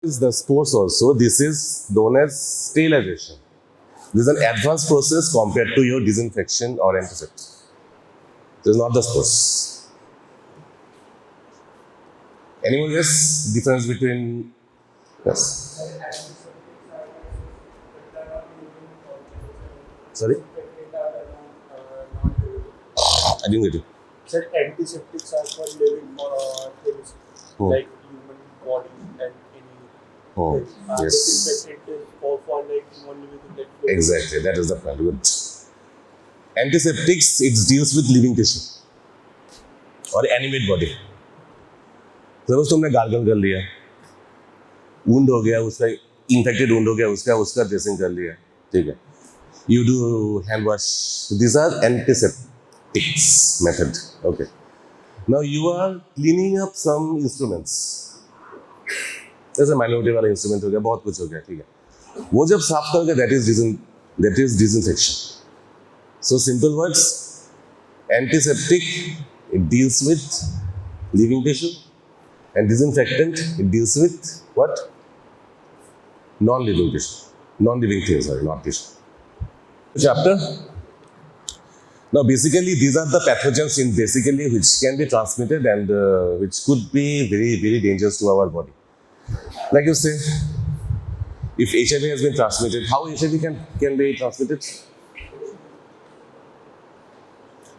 is the spores also. This is known as sterilization. This is an advanced process compared to your disinfection or antiseptic. This is not the spores. Anyone guess difference between yes? Sorry, I didn't get you. Said antiseptics are for living things like human body and any. Oh, yes. Disinfectant is for like non-living things like Exactly, that is the point. Good. Antiseptics, it deals with living tissue or animate body. Suppose तुमने gargle कर लिया, wound हो गया, उसका infected wound हो गया, उसका dressing कर लिया, ठीक है. You do hand wash. These are antiseptics method. Okay. Now you are cleaning up some instruments. जैसे माइनोरिटी वाला इंस्ट्रूमेंट हो गया, बहुत कुछ हो गया, ठीक है. वो जब साफ करोगे, that is disinfection. So simple words, antiseptic, it deals with living tissue, and disinfectant, it deals with what? Non-living tissue. Non-living things, sorry, not tissue. Chapter? Now basically these are the pathogens in basically which can be transmitted and which could be very, very dangerous to our body. Like you say, if HIV has been transmitted, how HIV can be transmitted?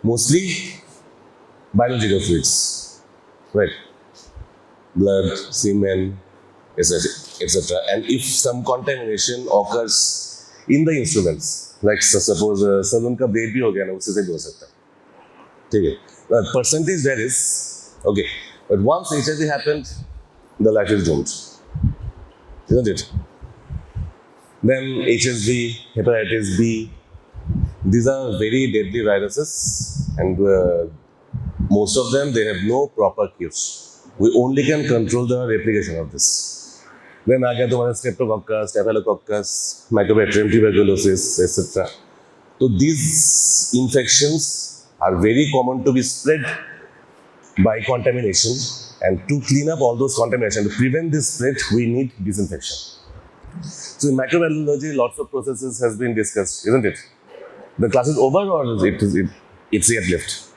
Mostly biological fluids, right? Blood, semen, etc. And if some contamination occurs in the instruments, like suppose salon का blade भी हो गया ना, उससे से भी हो सकता है, ठीक है. Percentage varies, okay, but once HIV happened, the life is doomed, isn't it? Then HSV, hepatitis B, these are very deadly viruses, and most of them they have no proper cures. We only can control the replication of this. Then आ गया तुम्हारा streptococcus, staphylococcus, mycobacterium tuberculosis, etc. So these infections are very common to be spread by contamination, and to clean up all those contamination, to prevent this spread, we need disinfection. So in microbiology, lots of processes has been discussed, isn't it? The class is over or it's yet left?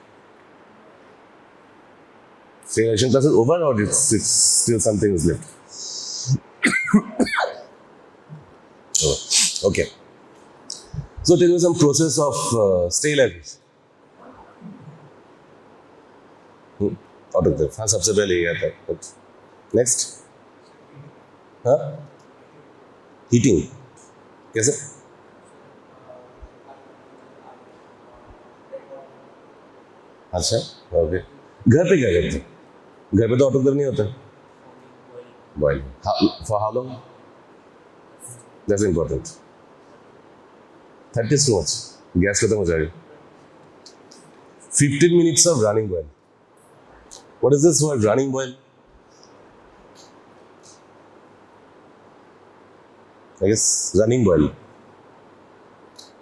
Sterilization class is over or it's still something is left? Oh, okay. So tell me some process of sterilization. Autograph. हाँ, सबसे पहले ये आता है. Next. हाँ? Heating. कैसे? अच्छा, okay. घर पे क्या करते हैं? घर पे तो ऑटोक्लेव नहीं होता. Boil. For how long? That's important. 30 is too much. Gas खत्म हो जाएगा. 15 minutes of running boil. What is this word, running boil? I guess running boil.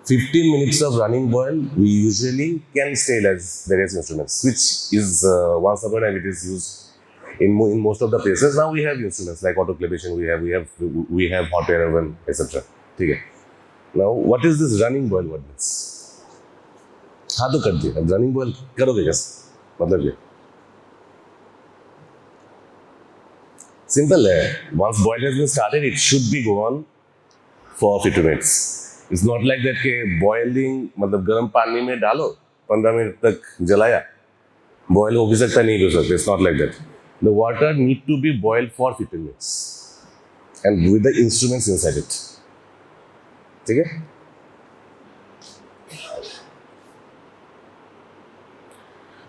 15 minutes of running boil, we usually can sterilize various instruments, which is once upon a time it is used in most of the places. Now we have instruments like autoclavation, we have hot air oven, etc. ठीक है. Now what is this running boil? What means? हाँ तो कर दिया. अब running boil करोगे कैसे? मतलब ये simple है. Once boil has been started, it should be go on for 15 minutes. It's not like that कि boiling मतलब गर्म पानी में डालो 15 मिनट तक जलाया, boil हो भी सकता नहीं हो सकता. It's not like that. The water need to be boiled for 15 minutes and with the instruments inside it. ठीक है?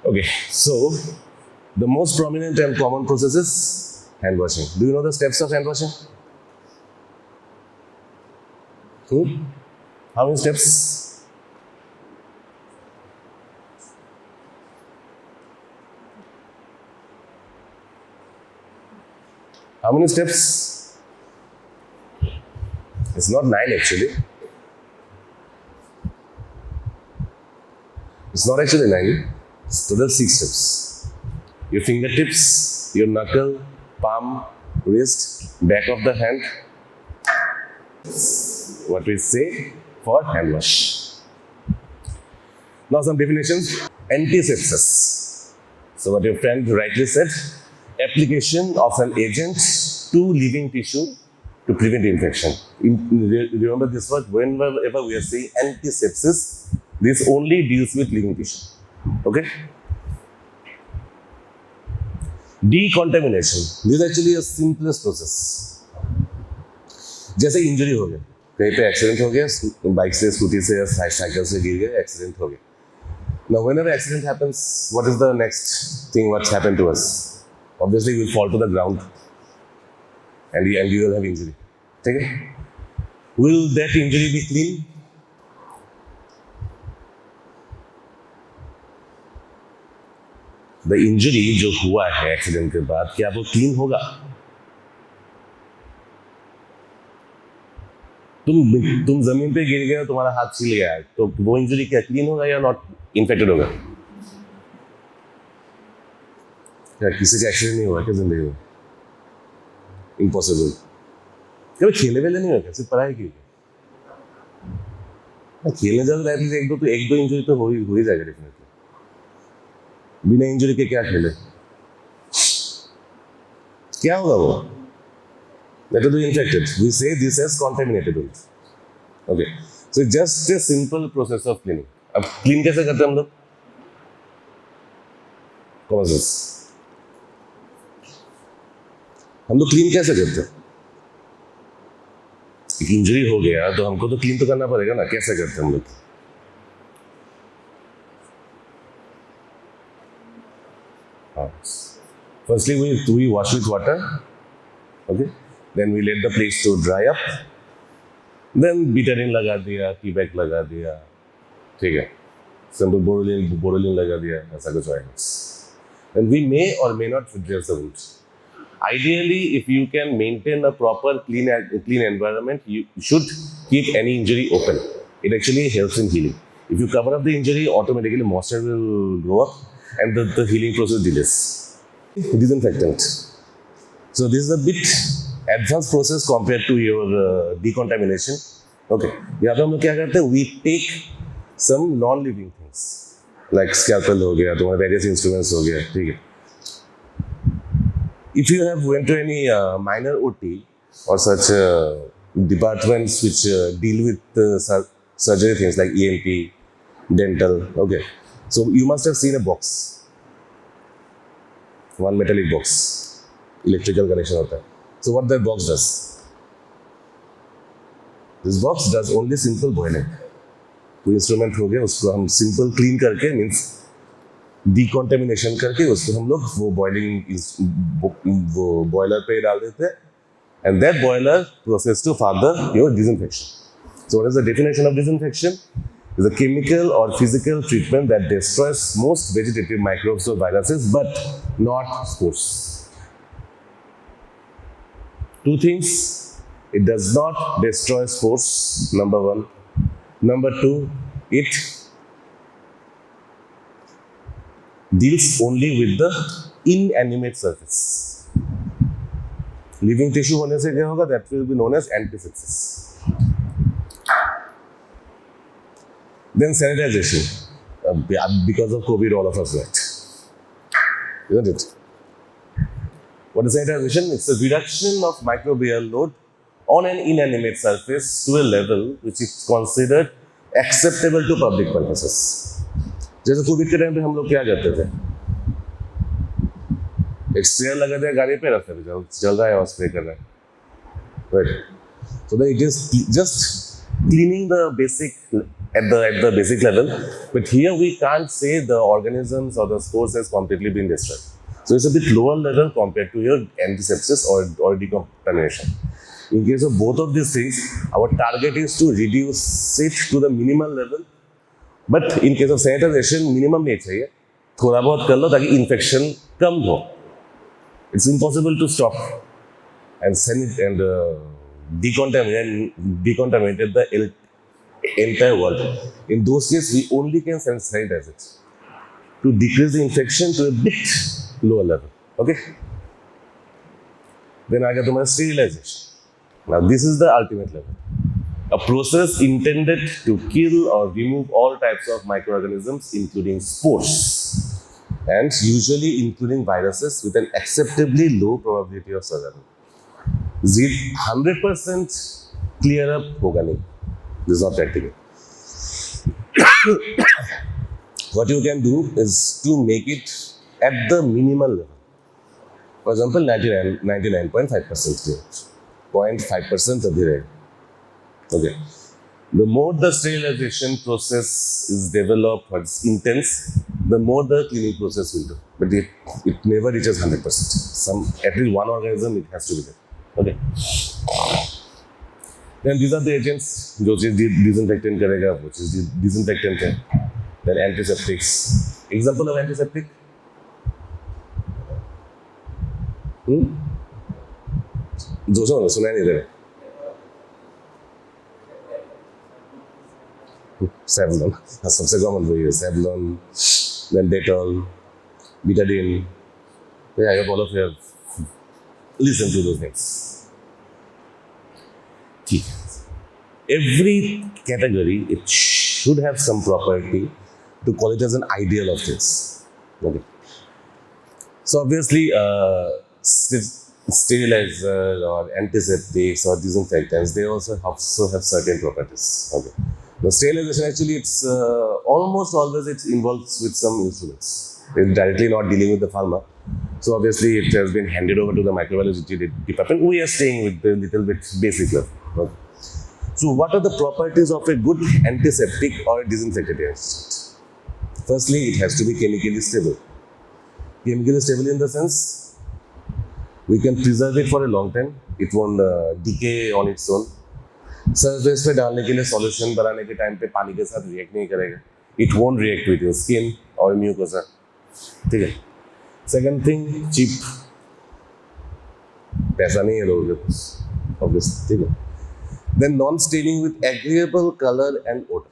Okay, so the most prominent and common process is hand washing. Do you know the steps of hand washing? How many steps? How many steps? It's not 9 actually. It's not actually 9. It's total 6 steps. Your fingertips, your knuckle, palm, wrist, back of the hand. What we say for hand wash. Now some definitions. Antisepsis. So what your friend rightly said, application of an agent to living tissue to prevent infection. Remember this word, whenever we are saying antisepsis, this only deals with living tissue. Okay? Decontamination. This is actually a simplest process. जैसे injury हो गया, कहीं पे accident हो गया, bike से, scooty से या साइकिल से गिर गया, एक्सीडेंट हो गया. Now, whenever accident happens, what is the next thing what's happened to us? Obviously, we'll fall to the ground and you will have injury. Okay? Will that injury be clean? The injury जो हुआ है accident के बाद, क्या वो clean होगा? तुम जमीन पे गिर गए, तुम्हारा हाथ छिल गया, तो वो इंजरी क्या क्लीन होगा या नॉट इन्फेक्टेड होगा? क्या किसी का एक्सीडेंट नहीं हुआ क्या जिंदगी में? इम्पॉसिबल. कभी खेले वेले नहीं हुआ क्या? सिर्फ पढ़ाई की? खेलने जाओ तो एटलीस्ट एक दो इंजरी तो हो ही जाएगा डेफिनेटली. बिना इंजरी के क्या खेले? क्या होगा वो? That will be infected. We say this as contaminated wound. Okay. So it's just a simple process of cleaning. अब क्लीन कैसे करते हैं हम लोग? कौन सा? हम लोग क्लीन कैसे करते हैं? एक इंजरी हो गया तो हमको तो क्लीन तो करना पड़ेगा ना. कैसे करते हैं हम लोग? हाँ. Firstly, we wash with water. Okay. Then we let the place to dry up. Then betadine लगा दिया, T-Back लगा दिया, ठीक है. Simple Borolin लगा दिया, ऐसा कुछ आएगा. And we may or may not dress the wound. Ideally, if you can maintain a proper clean environment, you should keep any injury open. It actually helps in healing. If you cover up the injury, automatically moisture will grow up and the healing process delays. Disinfectant. So this is a bit advanced process compared to your decontamination. Okay. यहाँ पे हम लोग क्या करते हैं? We take some non-living things like scalpel हो गया, तुम्हारे various instruments हो गया, ठीक है. If you have went to any minor OT or such departments which deal with surgery things like ENT, dental, okay. So you must have seen a box, one metallic box, electrical connection होता है. So what that box does? This box does only simple boiling. कोई instrument हो गया, उसको हम simple clean करके means डिकॉन्टेमिनेशन करके उसको हम लोग वो बॉयलर पे डाल देते हैं. And that boiler process to further your disinfection. So what is the definition of disinfection? Is a chemical or physical treatment that destroys most vegetative microbes or viruses, but not spores. Two things, it does not destroy spores, number one. Number two, it deals only with the inanimate surface. Living tissue होने से क्या होगा? That will be known as antisepsis. Then sanitization. Because of COVID, all of us went. Isn't it? What is sanitization? It's a reduction of microbial load on an inanimate surface to a level which is considered acceptable to public purposes. जैसे Covid के time पे हम लोग क्या करते थे? एक sprayer लगा दिया गाड़ी पे, रास्ते पे चल रहा है और स्प्रे कर रहा है. Right. So it is just cleaning the basic at the basic level, but here we can't say the organisms or the spores has completely been destroyed. So it's a bit lower level compared to your antisepsis or decontamination. In case of both of these things, our target is to reduce it to the minimal level. But in case of sanitization, minimum नहीं चाहिए, थोड़ा बहुत कर लो ताकि infection कम हो. It's impossible to stop and decontaminate the entire world. In those cases, we only can sanitize it to decrease the infection to a bit lower level. Okay. Then आ गया तुम्हारा sterilization. Now this is the ultimate level. A process intended to kill or remove all types of microorganisms, including spores, and usually including viruses with an acceptably low probability of survival. 100% clear up होगा नहीं. This is not practical. What you can do is to make it at the minimal level. For example, 99.5% clear. 0.5% अभी रहेगा. Okay. The more the sterilization process is developed or is intense, the more the cleaning process will do. But it never reaches 100%. At least one organism it has to be there. Okay. Then these are the agents जो चीज disinfectant करेगा वो चीज disinfectant है. Then antiseptics. Example of antiseptic? जो सुना नहीं दे रहे. Savlon, सबसे कॉमन वही है. Savlon, then Dettol, Betadine. Yeah, I hope all of you have listened to those names. ठीक. Every category it should have some property to call it as an ideal of this. Okay. So obviously, sterilizer or antiseptics or disinfectants, they also have certain properties. Okay. The sterilization actually it's almost always it involves with some instruments. It's directly not dealing with the pharma. So obviously it has been handed over to the microbiology department. We are staying with the little bit basic level. Okay. So what are the properties of a good antiseptic or disinfectant agent? Firstly, it has to be chemically stable. Chemically stable in the sense we can preserve it for a long time. It won't decay on its own. Surface पे डालने के लिए solution बनाने के time पे पानी के साथ रिएक्ट नहीं करेगा. It won't react with your skin और म्यूकोसा. ठीक है. Second thing, cheap. पैसा नहीं है लोगों के पास ऑब्वियसली. ठीक है. Then non staining with agreeable colour and odour.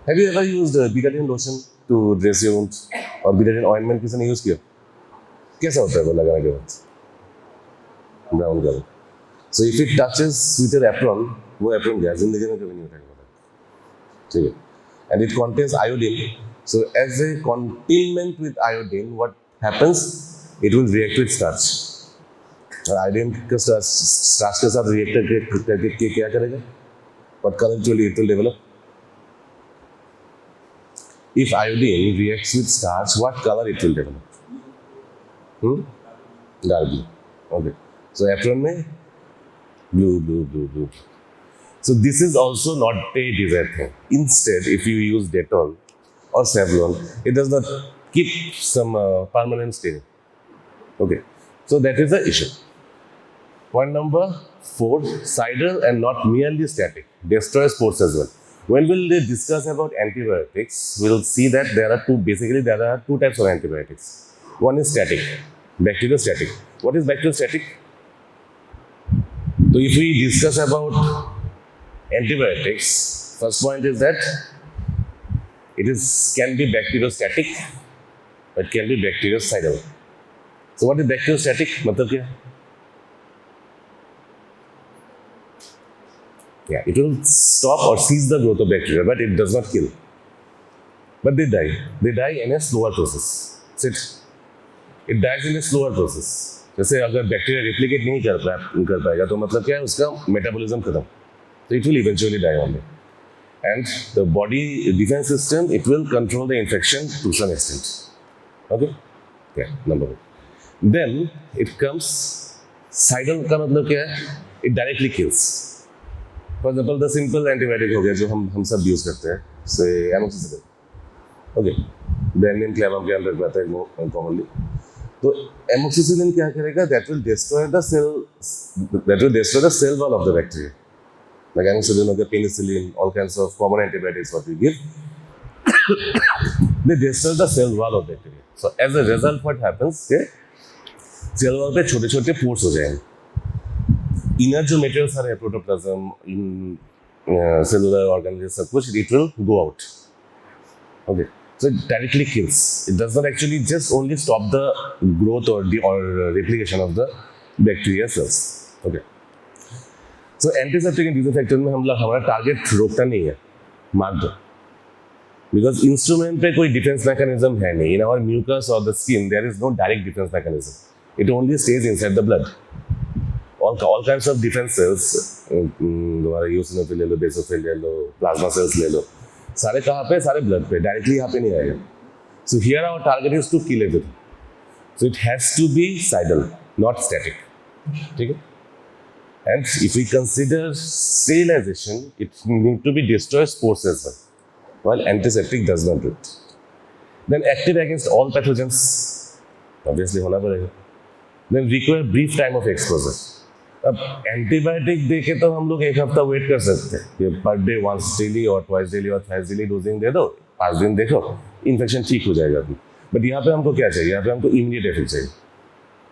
Have you ever used Betadine lotion to dress your wound और Betadine ऑइंटमेंट किसी ने यूज किया? कैसा होता है वो लगाने के बाद? Brown colour. So if it touches with your apron, वो apron गया जिंदगी में कभी नहीं उठाएगा. ठीक है. And it contains iodine. So as a containment with iodine, what happens? It will react with starch. और iodine का starch के साथ react करके क्या करेगा? What color it will develop? If iodine reacts with starch, what color it will develop? Dark blue. Okay. So apron में blue. So this is also not a desired thing. Instead, if you use Dettol or Savlon, it does not keep some permanent staining. Okay, so that is the issue. Point number 4, sidal and not merely static, destroys spores as well. When we'll discuss about antibiotics, we'll see that there are two types of antibiotics. One is static, bacteriostatic. What is bacteriostatic? So if we discuss about antibiotics, first point is that can be bacteriostatic, but can be bactericidal. So what is bacteriostatic? मतलब क्या? Yeah, it will stop or cease the growth of bacteria, but it does not kill. But they die. They die in a slower process. It dies in a slower process. जैसे अगर bacteria replicate नहीं कर पाएगा तो मतलब क्या है, उसका मेटाबॉलिज्म खत्म. तो it will eventually die only. And the body defence system it will control the infection to some extent. Okay. Number 1. Then it comes cidal का मतलब क्या है? It directly kills. For example the simple antibiotic हो गया जो हम सब use करते हैं, say amoxicillin. Okay. Brand name Clavam के अंदर आता है कॉमनली. तो एमोक्सिसिलिन क्या करेगा? That will destroy the cell wall of the bacteria. Like amoxicillin or penicillin, all kinds of common antibiotics what we give, they destroy the cell wall of bacteria. So as a result, what happens? Cell wall पे छोटे-छोटे pores हो जाएंगे. Inner जो materials are protoplasm, in cellular organelles सब कुछ, it will go out. Okay. So it directly kills. It does not actually just only stop the growth or replication of the bacteria cells. Okay. So antiseptic and disinfectant में हम लोग हमारा target रोकता नहीं है, मार दो. Because instrument पे कोई defense mechanism है नहीं. In our mucus or the skin, there is no direct defense mechanism. It only stays inside the blood. All kinds of defenses, तुम्हारा eosinophil ले लो, basophil ले लो, plasma cells ले लो, सारे कहाँ पे? सारे blood पे. Directly यहाँ पे नहीं आएगा. So here our target is to kill everything. So it has to be cidal, not static. ठीक है? And if we consider sterilization, it need to be destroy spores as well, while antiseptic does not do it. Then active against all pathogens, obviously होना पड़ेगा. Then require brief time of exposure. अब antibiotic देके तो हम लोग एक हफ्ता wait कर सकते हैं कि पर डे वंस डेली और ट्वाइस डेली और थ्राइस डेली डोजिंग दे दो, 5 दिन देखो, इन्फेक्शन ठीक हो जाएगा. बट यहाँ पे हमको क्या चाहिए? यहाँ पे हमको इमीडिएट इफेक्ट चाहिए.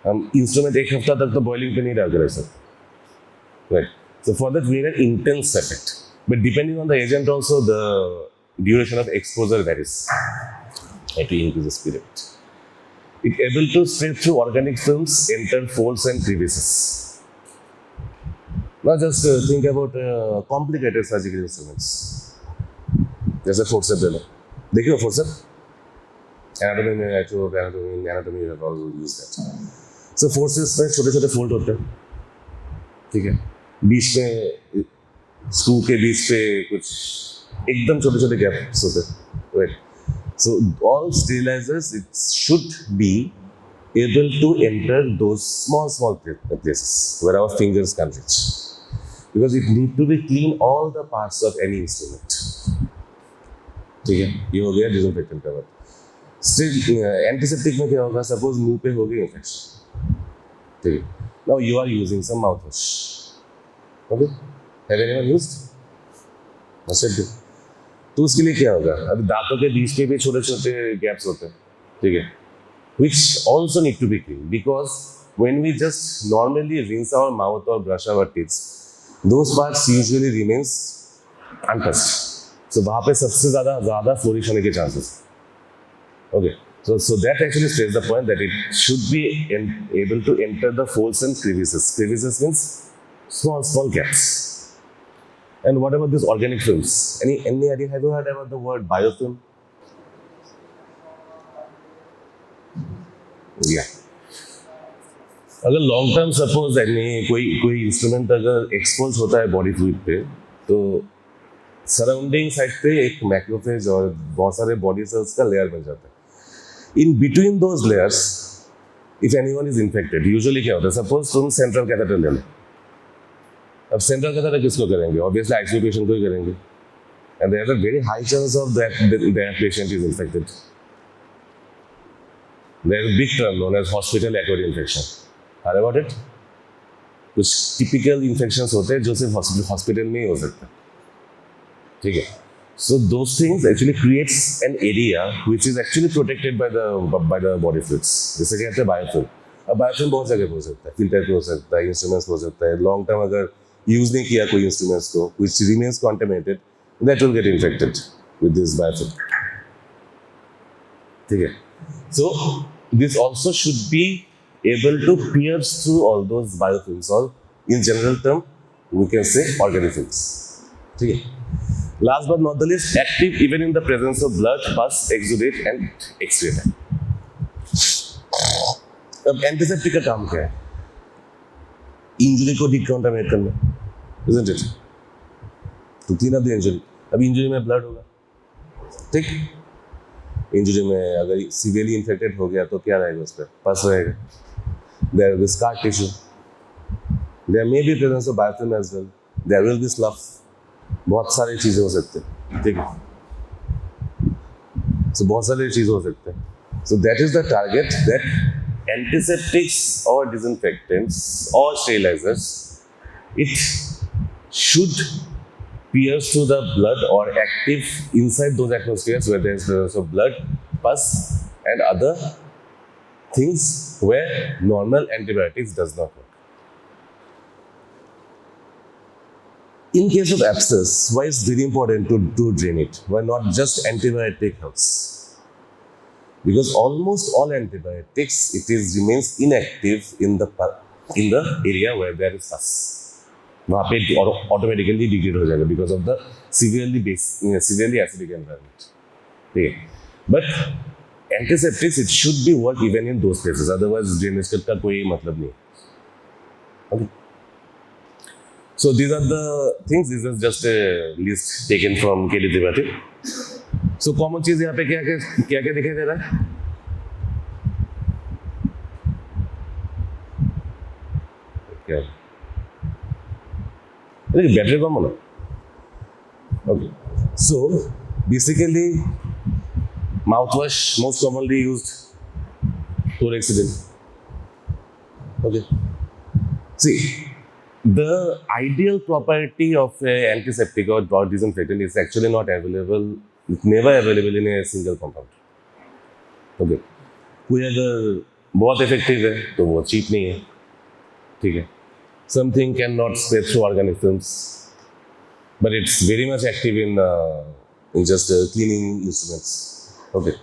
हम इंस्ट्रूमेंट एक हफ्ता तक तो बॉइलिंग पे नहीं डाल के रख सकते. Right. So for that we need an intense effect. But depending on the agent also, the duration of exposure varies. It increases period. It able to spread through organic films, enter folds and crevices. Now just think about complicated surgical instruments. जैसे forceps ले लो. देखिए forceps. Anatomy में anatomy we have all used that. So forceps में छोटे-छोटे fold होते हैं. ठीक है. बीच में स्क्रू के बीच पे कुछ एकदम छोटे छोटे गैप्स होते हैं. Right. So all sterilisers it should be able to enter those small places where our fingers can reach, because it need to be clean all the parts of any instrument. ठीक है, ये हो गया disinfectant का work. Still antiseptic में क्या होगा? Suppose मुंह पे हो गई इन्फेक्शन. ठीक है, now you are using some mouth wash. Okay. Have anyone used? Must do. तो उसके लिए क्या होगा? अभी दांतों के बीच के भी छोटे छोटे गैप्स होते हैं. ठीक है, which also need to be cleaned, because when we just normally rinse our mouth or brush our teeth, those parts usually remains untouched. So वहाँ पे सबसे ज़्यादा flourish होने के chances. Okay. So that actually states the point that it should be able to enter the folds and crevices. Crevices means small gaps. And what about these organic films? Any idea? Have you heard about the word biofilm? Yeah. अगर long term suppose कोई instrument अगर expose होता है body fluid पे, तो surrounding side पे एक macrophage और बहुत सारे बॉडी सेल्स का लेयर बन जाता है. In between those layers if anyone is infected, usually क्या होता है? सपोज तुम सेंट्रल कैथेटर ले लो. अब सेंट्रल कैथेटर किसको करेंगे? ऑब्वियसली आईसीयू पेशेंट को ही करेंगे. And there is a very high chance of that patient is infected. There is big term known as hospital acquired infection. How about it? कुछ typical infections होते हैं जो सिर्फ हॉस्पिटल में ही हो सकते हैं. ठीक है. So those things actually creates an area which is actually protected by the body fluids. जैसे कहते हैं बायोफिल्म. अब बायोफिल्म बहुत जगह हो सकता है, फिल्टर पे हो सकता है, इंस्ट्रूमेंट्स हो सकता है. लॉन्ग टर्म अगर यूज नहीं किया कोई इंस्ट्रूमेंट्स को, which remains contaminated, that will get infected with this biofilm. ठीक है. So this also should be able to pierce through all those biofilms, or in general term we can say organic films. ठीक है. Last but not the least, active even in the presence of blood, pus, exudate and excreta. अब antiseptic का काम क्या है? Injury को decontaminate करना, isn't it? To clean up the injury. अब इंजरी में ब्लड होगा. ठीक. इंजरी में अगर सीवियरली इन्फेक्टेड हो गया तो क्या रहेगा? उस पर पस रहेगा. There will be scar tissue. There may be presence of biofilm as well. There will be slough. बहुत सारी चीज़ें हो सकती हैं. ठीक है. So बहुत सारी चीज़ें हो सकते हैं. So that is the target, that antiseptics or disinfectants or sterilizers, it should pierce through the blood or active inside those atmospheres where there is presence of blood, pus and other things where normal antibiotics does not work. In case of abscess, why is it very important to drain it? Why not just antibiotic helps? because almost all antibiotics remains inactive in the area where there is pus. वहाँ पे automatically degrade हो जाएगा because of the severely acidic environment. ठीक है, but antiseptics it should be work even in those places, otherwise drainage cut का कोई मतलब नहीं. Okay. So these are the things. This is just a list taken from Kelly Tripathi. So common चीज यहाँ पे क्या क्या दिखाई दे रहा है? क्या? बैटरी कम होना. Okay. So basically, mouthwash most commonly used chlorhexidine. Okay. See, the ideal property of an antiseptic or disinfectant is actually not available. It's never available in a single compound. Okay. कोई अगर बहुत effective है तो वो cheap नहीं है. ठीक है. Something cannot spread through organisms, but it's very much active in just cleaning instruments. Okay.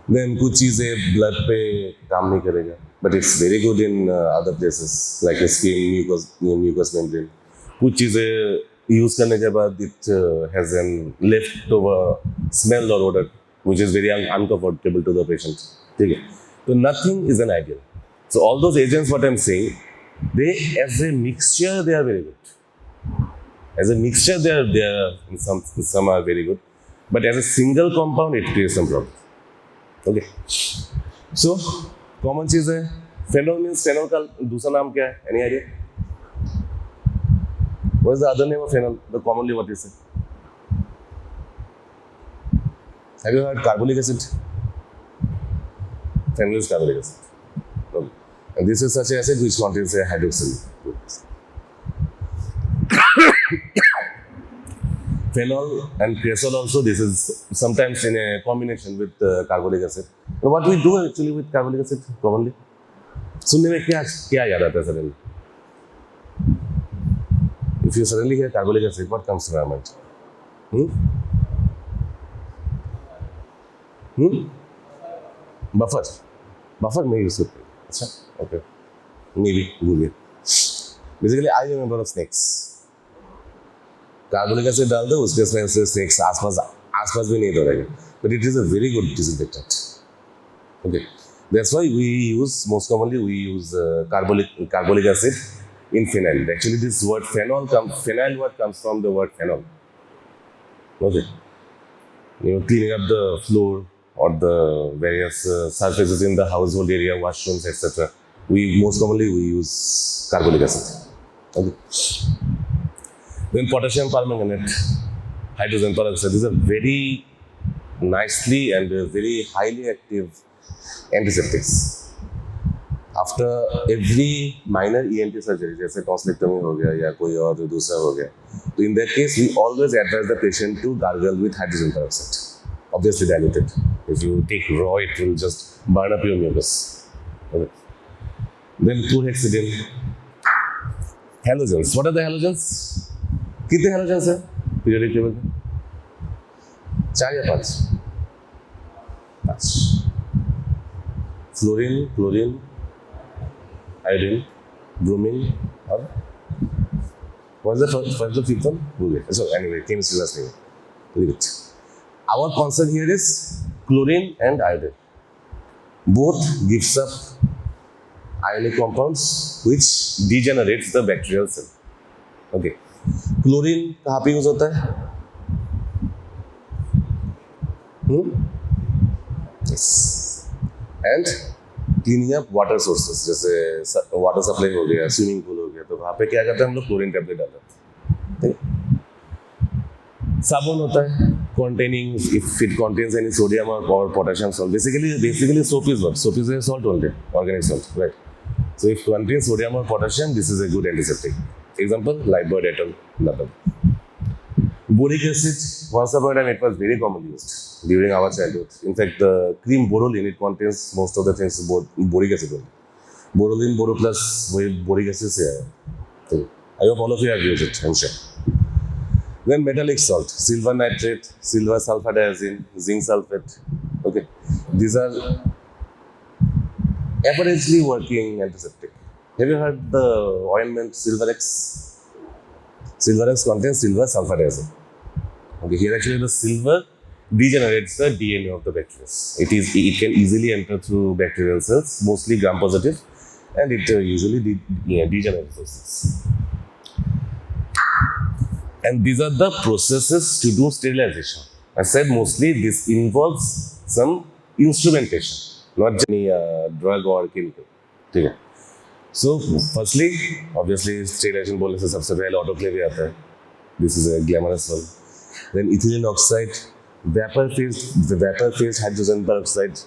Then कुछ चीज़ें blood पे काम नहीं करेगा, but it's very good in other places like skin, mucous membrane. कुछ चीज़ें use करने के बाद it has an leftover smell or odor which is very uncomfortable to the patient. ठीक है. So nothing is an ideal. So all those agents, what I'm saying, they as a mixture they are very good. As a mixture they are some are very good, but as a single compound it creates some problem. Okay. So common चीज़ है. Phenol means phenol का दूसरा नाम क्या है? Any idea? What is the other name of phenol? The commonly what is it? Have you heard carbolic acid? Phenol is carbolic acid. Okay. And this is such an acid which contains a hydroxyl. Phenol and cresol also, this is sometimes in a combination with carbolic acid. So what we do actually with carbolic acid commonly? सुनने में क्या याद आता है suddenly? If you suddenly hear carbolic acid, what comes to your mind? Buffer may use it. अच्छा, okay. Maybe, good. Basically, I remember of snakes. Carbonic acid डाल दो, उसके स्मेल से स्नेक्स आसपास भी नहीं दौड़ेगा. But it is a very good disinfectant. Okay, that's why we use most commonly carbolic acid in phenyl. Actually, this word phenyl word comes from the word phenol. Okay, cleaning up the floor or the various surfaces in the household area, washrooms, etc. Most commonly we use carbolic acid. Okay. Then potassium permanganate, hydrogen peroxide. These are very nicely and very highly active antiseptics. After every minor ENT surgery, जैसे tonsillectomy हो गया या कोई और दूसरा हो गया, तो in that case we always advise the patient to gargle with hydrogen peroxide, obviously diluted. If you take raw, it will just burn up your mucus. Okay. Then chlorhexidine, halogens. What are the halogens? कितने halogens हैं periodic table में? 4 या 5? 5. Fluorine, chlorine, iodine, bromine, और what's the fifth one? Google. So anyway, chemistry last name. Leave it. Our concern here is chlorine and iodine. Both gives up ionic compounds which degenerates the bacterial cell. Okay. Chlorine कहाँ पे use होता है? Yes. And cleaning up water sources, जैसे water supply हो गया, swimming pool हो गया, तो वहाँ पे क्या करते हैं हम लोग? क्लोरीन टैबलेट डालते हैं. साबुन होता है containing, if it contains any sodium or potassium salt. Basically soap is what? Soap is a salt only, organic salt, right? So if it contains sodium or potassium, this is a good antiseptic. Example, Lifebuoy, Dettol, Naphthalene. Boric acid, once upon a time it was very commonly used during our childhood. In fact, the cream Borolene, it contains most of the things boric acid only. Borolene, Boroplus, boric acid से आया. I hope all of you have used it, I'm sure. Then metallic salt, silver nitrate, silver sulfadiazine, zinc sulfate. Okay. these are averagely working antiseptic. Have you heard the ointment Silverex? Silverex contains silver sulfate. Okay, here actually the silver degenerates the DNA of the bacteria. It can easily enter through bacterial cells, mostly gram positive, and it usually degenerates those cells. And these are the processes to do sterilization. I said mostly this involves some instrumentation, not just any drug or chemical. Okay. So, firstly, obviously, sterilization बोलने से सबसे पहले autoclave ही आता है. This is a glamorous one. Then ethylene oxide, vapor-phase hydrogen peroxide,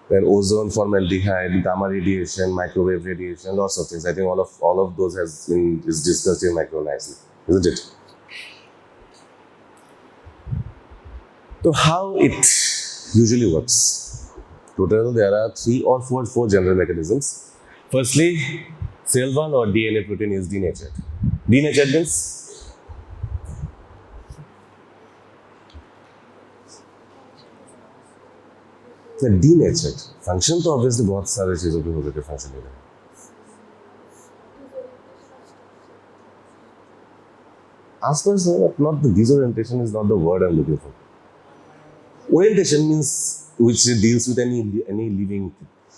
then ozone, formaldehyde, gamma radiation, microwave radiation, lots of things. I think all of those is discussed in micro nicely, isn't it? So how it usually works? Total, there are 3 or 4 general mechanisms. Firstly, cell wall or DNA protein is denatured. Denatured means denatured. Function तो obviously बहुत सारे चीजों पे हो सकते function है. As per sir, not the disorientation is not the word I'm looking for. Orientation means which deals with any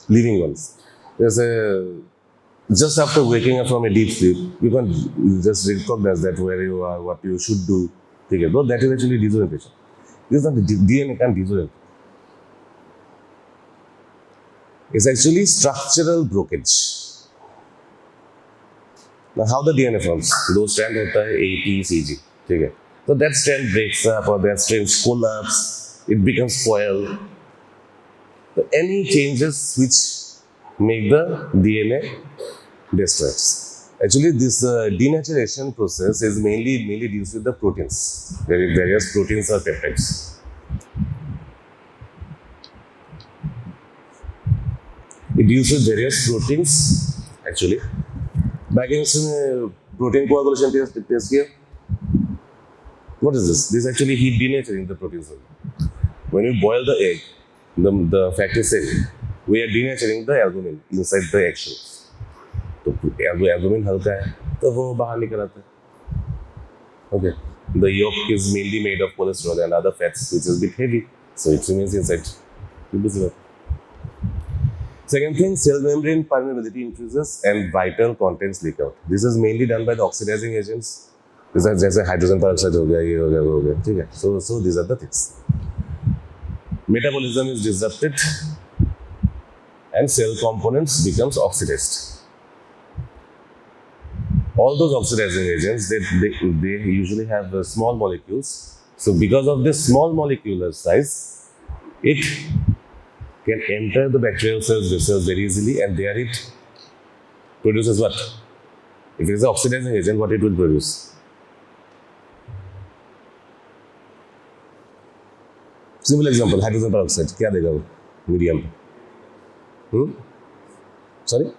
living ones. There's just after waking up from a deep sleep, you can just recognize that where you are, what you should do. Okay, but that is actually disorientation. This is not the DNA can't disorient. It's actually structural blockage. Now, how the DNA forms? Those strands होता है A, T, C, G. ठीक है. So that strand breaks up or that strand collapse. It becomes spoiled. So any changes which make the DNA destroyed. Actually, this denaturation process is mainly deals with the proteins. Various proteins or peptides. It deals with various proteins actually. Back in protein coagulation test here. What is this? This is actually heat denaturing the proteins. When you boil the egg, the factory cell, we are denaturing the albumin inside the egg shell. तो albumin हल्का है, तो वो बाहर निकल आता है. Okay. The yolk is mainly made of cholesterol and other fats, which is a bit heavy, so it remains inside. Second thing, cell membrane permeability increases and vital contents leak out. This is mainly done by the oxidizing agents. जैसे hydrogen peroxide हो गया, ये हो गया, वो हो गया, ठीक है. So these are the things. Metabolism is disrupted and cell components becomes oxidized. All those oxidizing agents, they usually have small molecules. So because of this small molecular size, it can enter the bacterial cells very easily, and there it produces what? If it is an oxidizing agent, what it will produce? Simple example, hydrogen peroxide. क्या देगा वो? Medium. Sorry?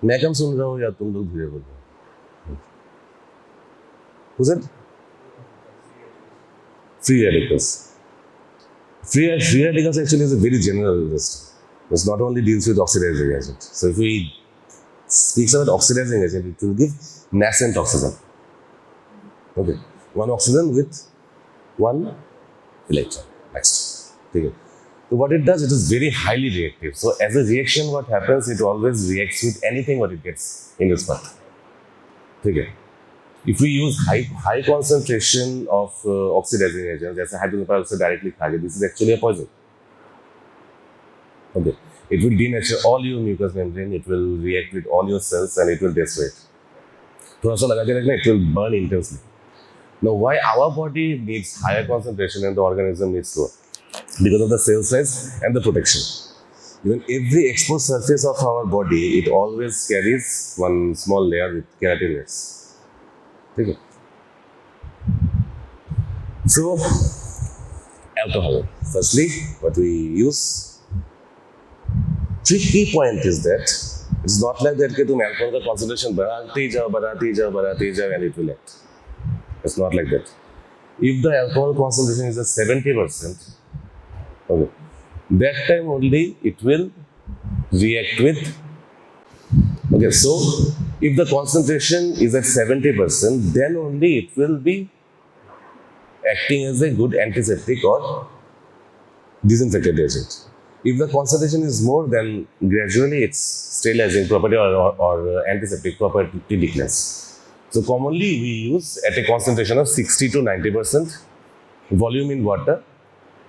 मैं कम सुन रहा हूँ या तुम लोग धीरे बोल रहे हो? Who said? Free radicals. Free radicals actually is a very general list. It not only deals with oxidizing agent. So if we speak about oxidizing agent, it will give nascent oxygen. Okay, one oxygen with one electron. Next. Okay. So what it does, it is very highly reactive. So as a reaction, what happens, it always reacts with anything what it gets in its path. Okay. If we use high concentration of oxidizing agents, as a hydrogen peroxide directly target, this is actually a poison. Okay. It will denature all your mucous membrane, it will react with all your cells and it will destroy it. थोड़ा सा लगा के रखना, it will burn intensely. Now, why our body needs higher concentration and the organism needs lower? Because of the cell size and the protection. Even every exposed surface of our body, it always carries one small layer with keratinoids. Okay. So, alcohol. Firstly, what we use. Tricky point is that it's not like that कि तुम alcohol का concentration बढ़ाते जाओ and it will act. It's not like that. If the alcohol concentration is at 70%, Okay. That time only it will react with. Okay, so if the concentration is at 70%, then only it will be acting as a good antiseptic or disinfectant agent. If the concentration is more, then gradually its sterilizing property or antiseptic property declines. So commonly we use at a concentration of 60 to 90% volume in water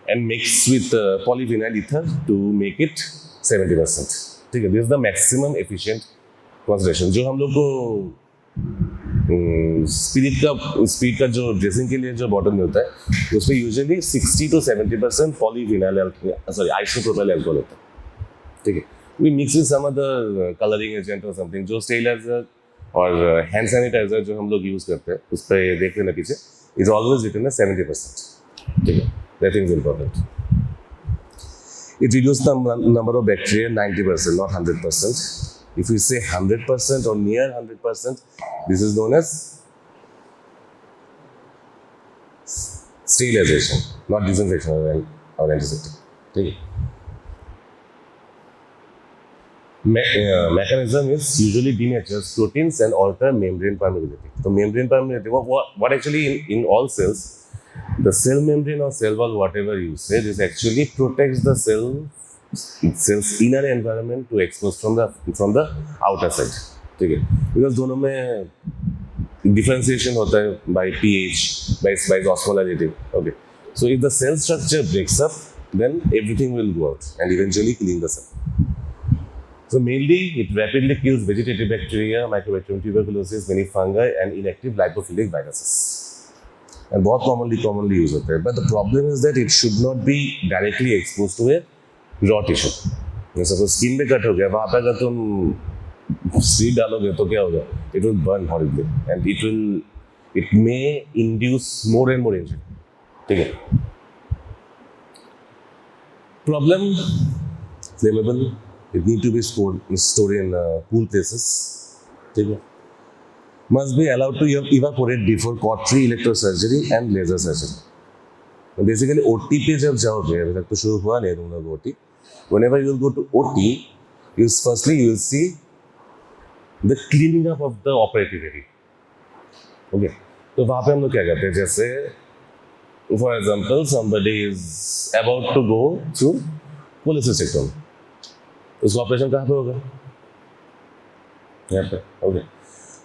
and mix with polyvinyl ether to make it 70%. ठीक है, this is the maximum efficient concentration. जो हम लोग को spirit का जो dressing के लिए जो बॉटल मिलता है उसमें usually 60 to 70% polyvinyl isopropyl alcohol होता है. ठीक है, we mix with some other colouring agent और समथिंग. जो स्टेरिलाइजर और हैंड सैनिटाइजर जो हम लोग यूज करते हैं उस पर देख लेना पीछे, इज ऑलवेज रिटन है 70%. ठीक है, that is important. It reduces the number of bacteria 90%, not 100%. If we say 100% or near 100%, this is known as sterilization, not disinfection or antiseptic. ठीक है. Mechanism is usually denatures proteins and alter membrane permeability. So membrane permeability, what actually in all cells, the cell membrane or cell wall, whatever you say, this actually protects the cell's inner environment to expose from the outer side. ठीक है, because दोनों में differentiation होता है by pH, by osmolality. Okay, so if the cell structure breaks up, then everything will go out and eventually killing the cell. So mainly it rapidly kills vegetative bacteria, Mycobacterium tuberculosis, many fungi and inactive lipophilic viruses. And बहुत commonly use होता है. But the problem is that it should not be directly exposed to a raw tissue. Suppose skin में cut हो गया, वहाँ पे अगर तुम सीड डालोगे तो क्या होगा? It will burn horribly and it may induce more and more injury. ठीक है. Problem, flammable. It need to be stored in cool places. ठीक है. Must be allowed to evaporate before cautery electrosurgery and laser surgery. Basically, OT पे जब जाओगे, अभी तक तो शुरू हुआ नहीं तुम लोग OT. Whenever you will go to OT, firstly you will see the cleaning up of the operative area. Okay, तो वहाँ पे हम लोग क्या करते हैं? जैसे, for example, somebody is about to go through cholecystectomy. उसका ऑपरेशन कहाँ पे होगा? यहाँ पे. Okay.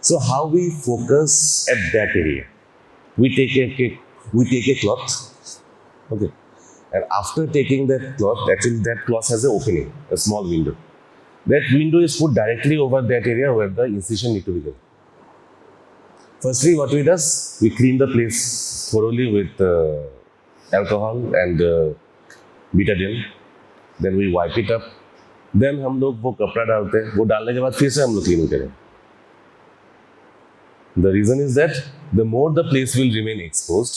So how we focus at that area? We take a cloth, okay, and after taking that cloth, actually that cloth has an opening, a small window. That window is put directly over that area where the incision need to be done. Firstly, what we do, we clean the place thoroughly with alcohol and betadine. Then we wipe it up. Then हम लोग वो कपड़ा डालते हैं. वो डालने के बाद फिर से हम लोग क्लीनिंग करें. The reason is that the more the place will remain exposed,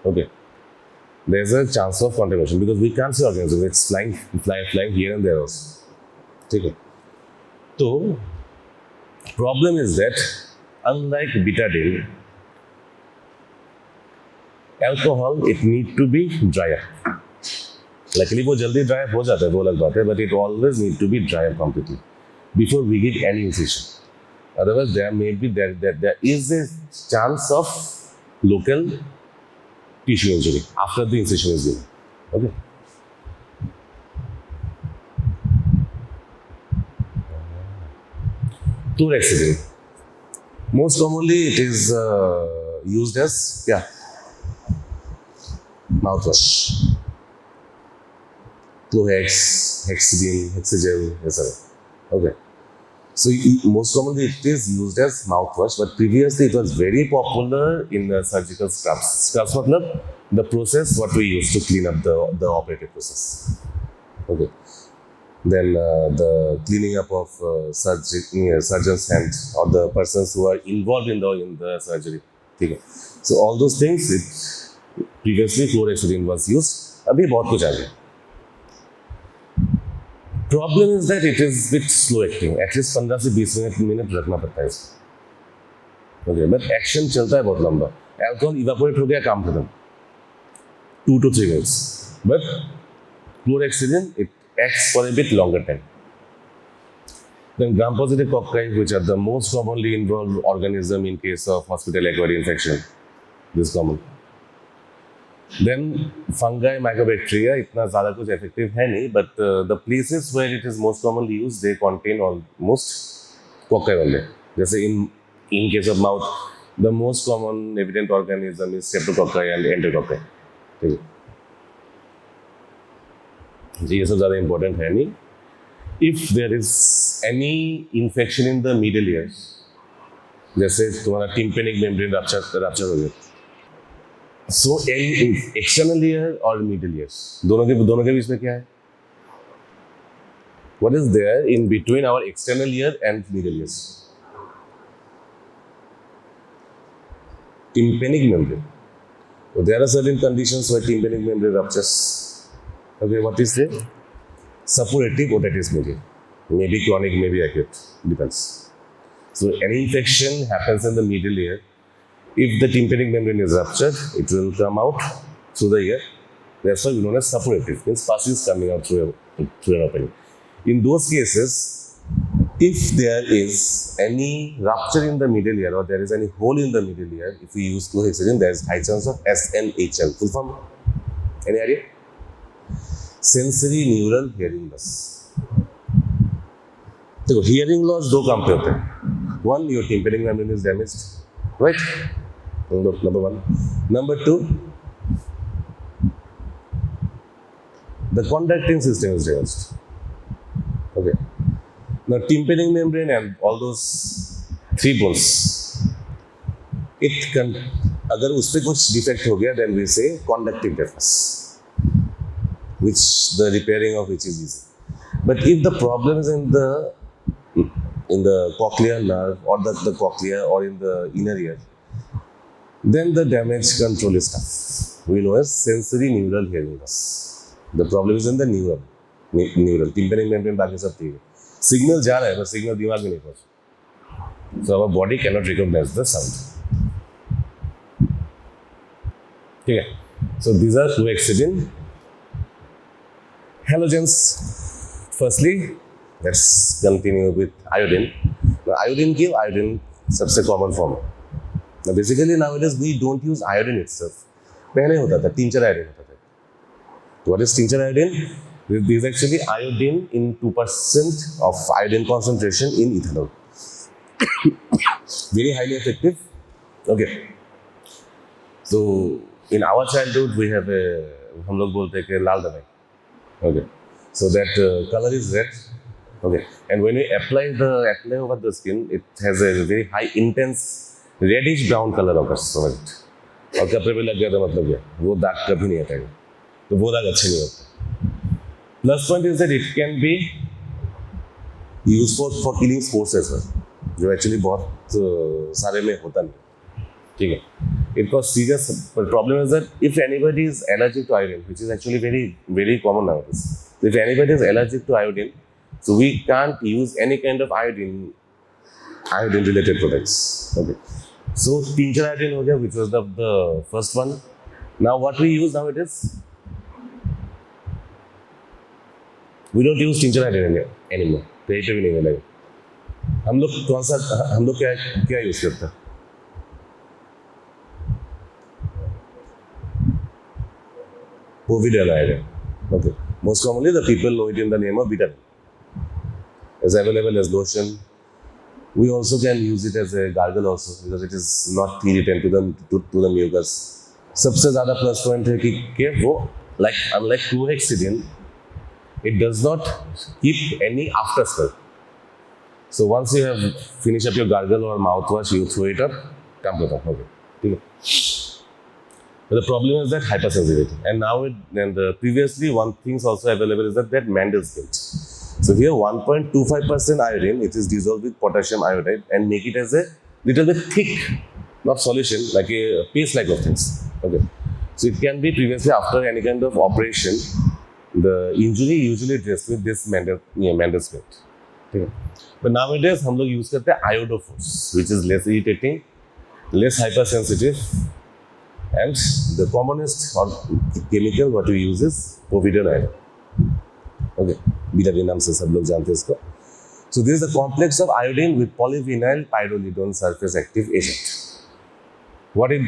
okay, there's a chance of contamination because we can't see organisms. It's flying here and there also. ठीक है. तो problem is that unlike betadine, alcohol it need to be dry up. Luckily वो जल्दी dry up हो जाता है, वो अलग बात है, but it always need to be dry up completely before we get any incision. Otherwise, there is a chance of local tissue injury after the incision is given. Okay. Chlorhexidine. Most commonly, it is used as mouthwash. Chlorhex, hexidine, hexagel, etc. Okay. So most commonly it is used as mouthwash, but previously it was very popular in the surgical scrubs. Scrubs matlab the process what we use to clean up the operative process. Okay. Then the cleaning up of surgeon's hand or the persons who are involved in the surgery. Okay. So all those things, previously chlorhexidine was used. अभी बहुत कुछ आ गया. Problem is that it is bit slow acting. At least 15 से 20 minute रखना पड़ता है इसको. Okay, but action चलता है बहुत लंबा. Alcohol evaporate हो गया, काम खत्म. 2 to 3 minutes. But chlorhexidine, it acts for a bit longer time. Then gram-positive cocci, which are the most commonly involved organism in case of hospital-acquired infection. This is common. Then fungi, mycobacteria, इतना ज़्यादा कुछ effective है नहीं, but the places where it is most commonly used, they contain almost cocci only. जैसे in case of mouth, the most common evident organism is streptococci and enterococci. ठीक है, जी ये सब ज़्यादा important है नहीं. If there is any infection in the middle ears, जैसे तुम्हारा tympanic membrane rupture हो गया, so external ear और middle ears दोनों के बीच में क्या है? What is there in between our external ear and middle ears? Tympanic membrane. So there are certain conditions where tympanic membrane ruptures. Okay, what is there? Suppurative otitis media. Maybe chronic, maybe acute, depends. So any infection happens in the middle ear. If the tympanic membrane is ruptured, it will come out through the ear. That's why we known as suppurative, means pus is coming out through an opening. In those cases, if there is any rupture in the middle ear or there is any hole in the middle ear, if we use chlorhexidine, there is high chance of SNHL. Full form? Any idea? Sensory neural hearing loss. देखो hearing loss दो काम पे होते हैं. One, your tympanic membrane is damaged, right? Number one. Number two, the conducting system is damaged. Okay. Now tympanic membrane and all those three bones, it can, अगर उस पे कुछ defect हो गया, then we say conductive deafness, which the repairing of which is easy. But if the problem is in the cochlear nerve or the cochlea or in the inner ear, then the damage control is tough. We know as sensory neural hearing loss. The problem is in the neural tympanic membrane, बाकी सब ठीक है. Signal जा रहा है, but signal दिमाग में नहीं पहुंच. So our body cannot recognize the sound. ठीक है. So these are chlorhexidine. Halogens. Firstly, let's continue with iodine. Now, iodine सबसे common form. Now, basically nowadays we don't use iodine itself. पहले होता था, tincture iodine होता था. What is tincture iodine? This is actually iodine in 2% of iodine concentration in ethanol. Very highly effective. Okay. So in our childhood we have हम लोग बोलते हैं कि लाल दवाई. Okay, so that color is red. Okay, and when we apply over the skin, it has a very high intense reddish brown color occurs over it. और कपड़े पे लग गया तो मतलब क्या, वो दाग कभी नहीं हटेगा, तो वो दाग अच्छे नहीं होते. Plus point is that it can be used for killing spores as well, जो actually बहुत सारे में होता नहीं. ठीक है. It causes serious, but problem is that if anybody is allergic to iodine, which is actually very, very common nowadays. If anybody is allergic to iodine, so we can't use any kind of iodine related products. Okay. So tincture iodine हो गया, which was the first one. Now what we use nowadays? We don't use tincture iodine anymore. कहीं पे भी नहीं मिलेगा. हम लोग क्या यूज करते हैं? Povidone iodine. Okay. Most commonly, the people know it in the name of Betadine. It's available as lotion. We also can use it as a gargle also because it is not irritant to the mucus. सबसे ज़्यादा plus point है कि वो unlike chlorhexidine, it does not keep any after smell. So once you have finished up your gargle or mouthwash, you throw it up, काम खत्म. Okay. ठीक है. But the problem is that hypersensitivity. And previously one thing also available is that Mandel's guilt. So here 1.25% iodine, it is dissolved with potassium iodide and make it as a little bit thick, not solution, like a paste-like of things. Okay. So it can be previously after any kind of operation, the injury usually dressed with this Mandel's guilt. Okay. But nowadays हम लोग use करते हैं iodophos, which is less irritating, less hypersensitive. And the commonest or chemical what we use is povidone iodine. Okay, BW नाम से सब लोग जानते हैं इसको. So this is a complex of iodine with polyvinyl pyrrolidone surface active agent. What is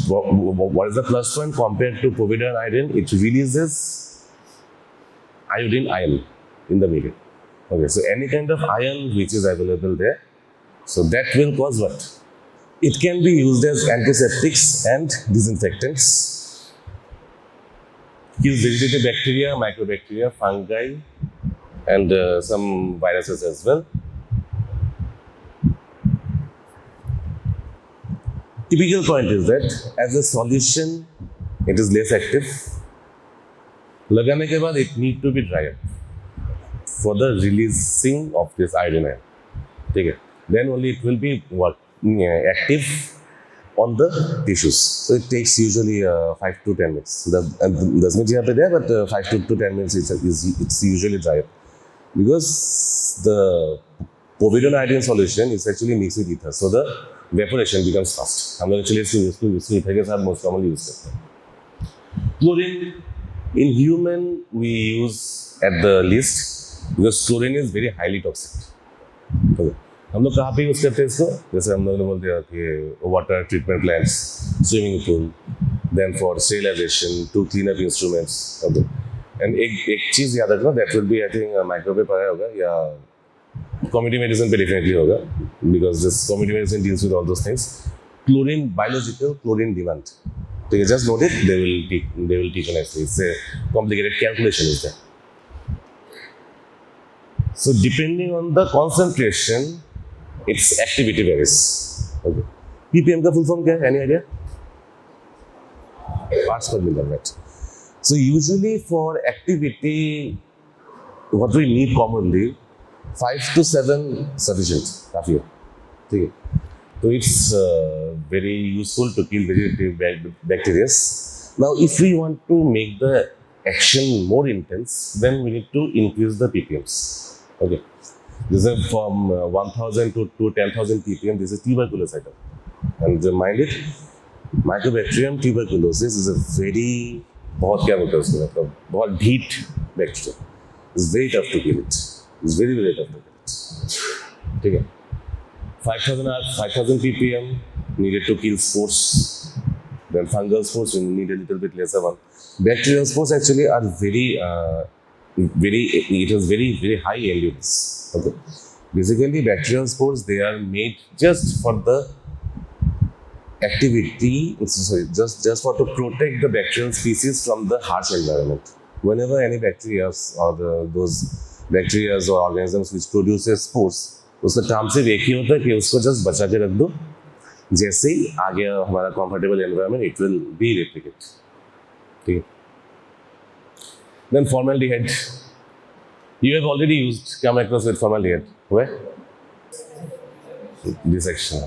the plus point compared to povidone iodine? It releases iodine ion in the medium. Okay, so any kind of ion which is available there, so that will cause what? It can be used as antiseptics and disinfectants. Kills vegetative bacteria, microbacteria, fungi, and some viruses as well. Typical point is that as a solution, it is less active. लगाने के बाद it need to be dried for the releasing of this iodine ion. ठीक है? Then only it will be active on the tissues. So it takes usually 5 to 10 minutes. The 10 minutes यहाँ पे there, but 5 to 10 minutes it's usually dry up. Because the povidone iodine solution is actually mixed with ether, so the evaporation becomes fast. हम लोग actually इसको ether के साथ most commonly use करते हैं. Chlorine in human we use at the least because chlorine is very highly toxic. Okay. हम लोग कहाँ पे यूज करते हैं इसको? जैसे हम लोग ने बोलते हैं कि water treatment plants, swimming pool, then for sterilisation, to clean up instruments. And एक चीज़ याद रखना, that will be I think micro पे पढ़ा होगा या कम्युनिटी मेडिसिन पे डेफिनेटली होगा, because this community medicine deals with all those things. Chlorine biological chlorine demand, ठीक है, just note it, they will teach nicely. It's a complicated calculation is there. So depending on the concentration, its activity varies. Okay. ppm का full form क्या है? Any idea? Parts per million, right? So usually for activity, what we need commonly, 5 to 7 sufficient. काफी है, ठीक है. So it's very useful to kill vegetative bacteria. Now, if we want to make the action more intense, then we need to increase the ppms. Okay. This is from 1000 to 10,000 ppm. This is tuberculous item. And mind it, Mycobacterium tuberculosis is a very, बहुत क्या बोलते हैं उसको, मतलब बहुत ढीठ bacteria. It's very tough to kill it. It's very very tough to kill it. ठीक है. 5,000 ppm needed to kill spores. Then fungal spores we need a little bit lesser one. Bacterial spores actually are it has very high endurance. Okay. Basically, bacterial spores, they are made just for the activity, just for to protect the bacterial species from the harsh environment. Whenever any bacteria or those bacteria or organisms which produces spores, उसका काम सिर्फ एक ही होता है कि उसको just बचा के रख दो. जैसे ही आ गया हमारा comfortable environment, it will be replicate. ठीक है. Then formaldehyde. You have already used come across with formaldehyde. Where? This section.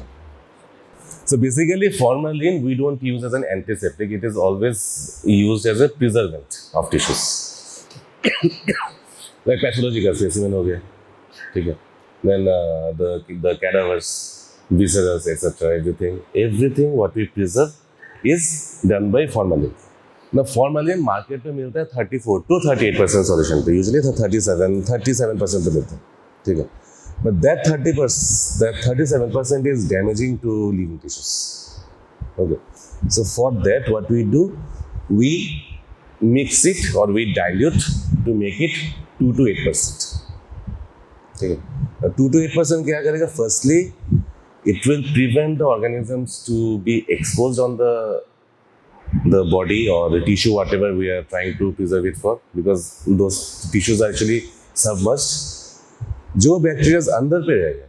So basically, formalin we don't use as an antiseptic. It is always used as a preservant of tissues. Like pathological specimen हो गया, ठीक है. Then the cadavers, viscera, etc. Everything what we preserve is done by formalin. Now formalin market पे मिलता है 34 to 38% solution पे, usually 37% पे मिलता है, ठीक है. But that 37% is damaging to living tissues. Okay. So for that, what we do, we mix it or we dilute to make it 2 to 8%. ठीक है. 2 to 8% क्या करेगा? Firstly, it will prevent the organisms to be exposed on the body or the tissue, whatever we are trying to preserve it for, because those tissues are actually submerged. जो bacteria अंदर पे रहेगा.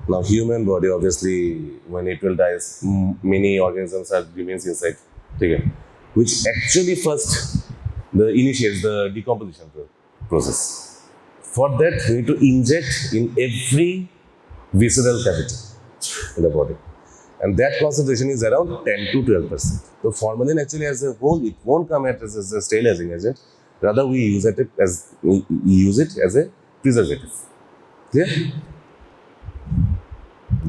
Now human body obviously when it will die, many organisms remains inside, ठीक है, which actually first initiates the decomposition process. For that we need to inject in every visceral cavity in the body. And that concentration is around 10 to 12%. So formalin actually as a whole, it won't come as a sterilizing agent. Rather, we use it as a preservative. Clear?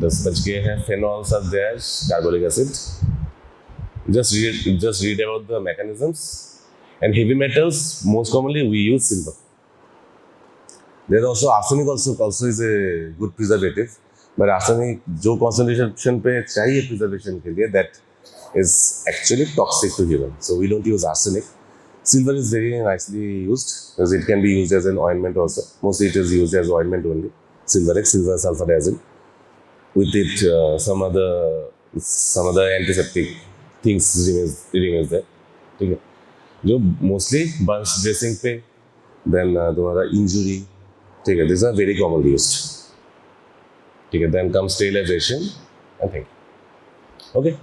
10 बज गए हैं. Phenols are there, carbolic acid. Just read about the mechanisms. And heavy metals, most commonly we use silver. There's also arsenic also is a good preservative, but arsenic जो concentration पे चाहिए preservation के लिए, that is actually toxic to human. So we don't use arsenic. Silver is very nicely used because it can be used as an ointment also. Mostly it is used as ointment only. Silverex, silver sulfarazine. With it, some other antiseptic things remains there. ठीक है. जो mostly burns dressing पे, then तुम्हारा injury, ठीक है. These are very commonly used. ठीक है. Then comes sterilization, I think. Okay.